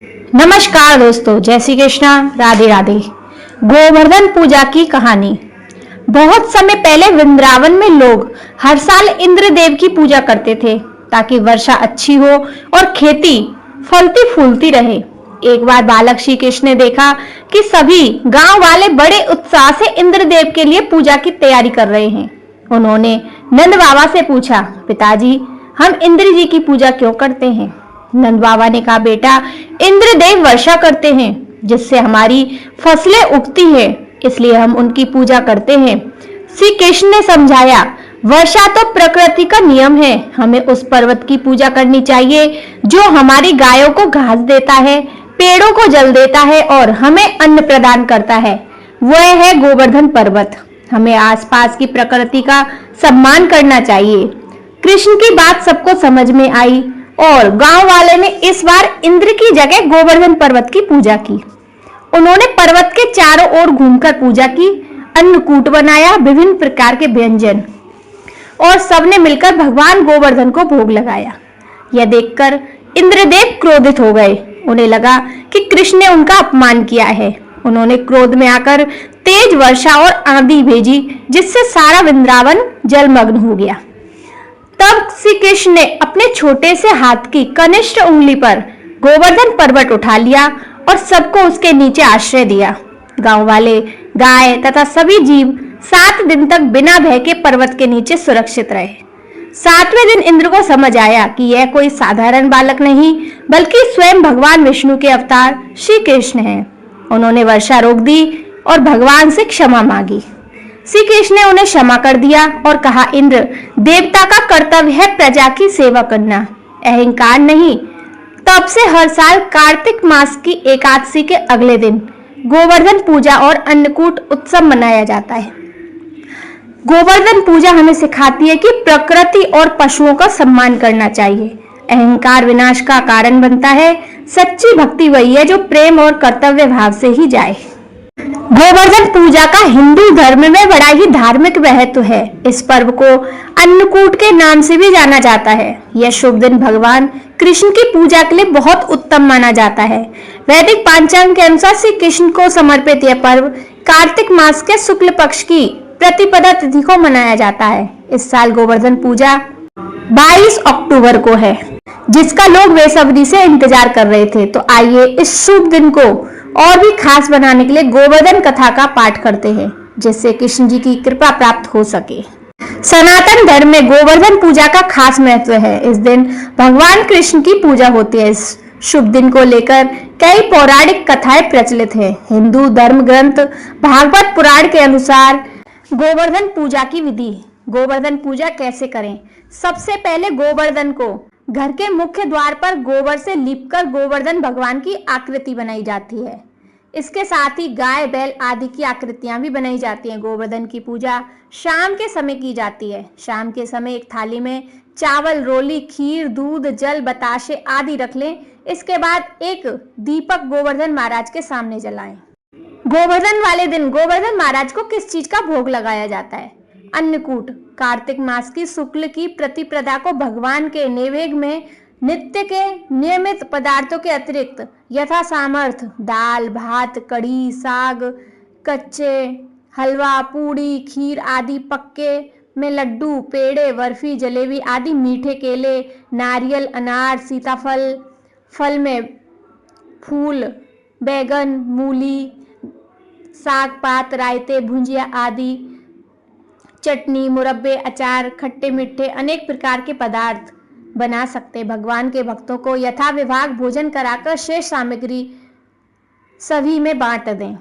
नमस्कार दोस्तों, जय श्री कृष्णा, राधे राधे। गोवर्धन पूजा की कहानी। बहुत समय पहले वृंदावन में लोग हर साल इंद्र देव की पूजा करते थे ताकि वर्षा अच्छी हो और खेती फलती फूलती रहे। एक बार बालक श्री कृष्ण ने देखा कि सभी गांव वाले बड़े उत्साह से इंद्र देव के लिए पूजा की तैयारी कर रहे हैं। उन्होंने नंद बाबा से पूछा, पिताजी, हम इंद्र जी की पूजा क्यों करते हैं? नंद बाबा ने कहा, बेटा, इंद्रदेव वर्षा करते हैं जिससे हमारी फसलें उगती हैं, इसलिए हम उनकी पूजा करते हैं। श्री कृष्ण ने समझाया, वर्षा तो प्रकृति का नियम है, हमें उस पर्वत की पूजा करनी चाहिए जो हमारी गायों को घास देता है, पेड़ों को जल देता है और हमें अन्न प्रदान करता है। वह है गोवर्धन पर्वत। हमें आसपास की प्रकृति का सम्मान करना चाहिए। कृष्ण की बात सबको समझ में आई और गांव वाले ने इस बार इंद्र की जगह गोवर्धन पर्वत की पूजा की। उन्होंने पर्वत के चारों ओर घूमकर पूजा की, अन्नकूट बनाया, विभिन्न प्रकार के व्यंजन, और सबने मिलकर भगवान गोवर्धन को भोग लगाया। यह देखकर इंद्रदेव क्रोधित हो गए। उन्हें लगा कि कृष्ण ने उनका अपमान किया है। उन्होंने क्रोध में आकर तेज वर्षा और आंधी भेजी, जिससे सारा वृंदावन जलमग्न हो गया। तब श्री कृष्ण ने अपने छोटे से हाथ की कनिष्ठ उंगली पर गोवर्धन पर्वत उठा लिया और सबको उसके नीचे आश्रय दिया। गांव वाले, गाय तथा सभी जीव 7 दिन तक बिना भय के पर्वत के नीचे सुरक्षित रहे। 7वें दिन इंद्र को समझ आया कि यह कोई साधारण बालक नहीं, बल्कि स्वयं भगवान विष्णु के अवतार श्री कृष्ण हैं। उन्होंने वर्षा रोक दी और भगवान से क्षमा मांगी। श्री कृष्ण ने उन्हें क्षमा कर दिया और कहा, इंद्र देवता का कर्तव्य है प्रजा की सेवा करना, अहंकार नहीं। तब से हर साल कार्तिक मास की एकादशी के अगले दिन गोवर्धन पूजा और अन्नकूट उत्सव मनाया जाता है। गोवर्धन पूजा हमें सिखाती है कि प्रकृति और पशुओं का सम्मान करना चाहिए। अहंकार विनाश का कारण बनता है। सच्ची भक्ति वही है जो प्रेम और कर्तव्य भाव से ही जाए। गोवर्धन पूजा का हिंदू धर्म में बड़ा ही धार्मिक महत्व है। इस पर्व को अन्नकूट के नाम से भी जाना जाता है। यह शुभ दिन भगवान कृष्ण की पूजा के लिए बहुत उत्तम माना जाता है। वैदिक पंचांग के अनुसार श्री कृष्ण को समर्पित यह पर्व कार्तिक मास के शुक्ल पक्ष की प्रतिपदा तिथि को मनाया जाता है। इस साल गोवर्धन पूजा 22 अक्टूबर को है, जिसका लोग बेसब्री से इंतजार कर रहे थे। तो आइए इस शुभ दिन को और भी खास बनाने के लिए गोवर्धन कथा का पाठ करते हैं, जिससे कृष्ण जी की कृपा प्राप्त हो सके। सनातन धर्म में गोवर्धन पूजा का खास महत्व है। इस दिन भगवान कृष्ण की पूजा होती है। इस शुभ दिन को लेकर कई पौराणिक कथाएं प्रचलित हैं। हिंदू धर्म ग्रंथ भागवत पुराण के अनुसार गोवर्धन पूजा की विधि। गोवर्धन पूजा कैसे करें? सबसे पहले गोवर्धन को घर के मुख्य द्वार पर गोबर से लीपकर गोवर्धन भगवान की आकृति बनाई जाती है। इसके साथ ही गाय, बैल आदि की आकृतियां भी बनाई जाती हैं। गोवर्धन की पूजा शाम के समय की जाती है। शाम के समय एक थाली में चावल, रोली, खीर, दूध, जल, बताशे आदि रख लें। इसके बाद एक दीपक गोवर्धन महाराज के सामने जलाएं। गोवर्धन वाले दिन गोवर्धन महाराज को किस चीज का भोग लगाया जाता है? अन्नकूट। कार्तिक मास की शुक्ल की प्रतिपदा को भगवान के नैवेद्य में नित्य के नियमित पदार्थों के अतिरिक्त यथा सामर्थ्य दाल, भात, कढ़ी, साग, कच्चे हलवा, पूड़ी, खीर आदि, पक्के में लड्डू, पेड़े, बर्फी, जलेबी आदि, मीठे केले, नारियल, अनार, सीताफल, फल में फूल, बैगन, मूली, साग पात, रायते, भुंजिया आदि, चटनी, मुरब्बे, अचार, खट्टे मीठे अनेक प्रकार के पदार्थ बना सकते। भगवान के भक्तों को यथा विभाग भोजन कराकर शेष सामग्री सभी में बांट दें।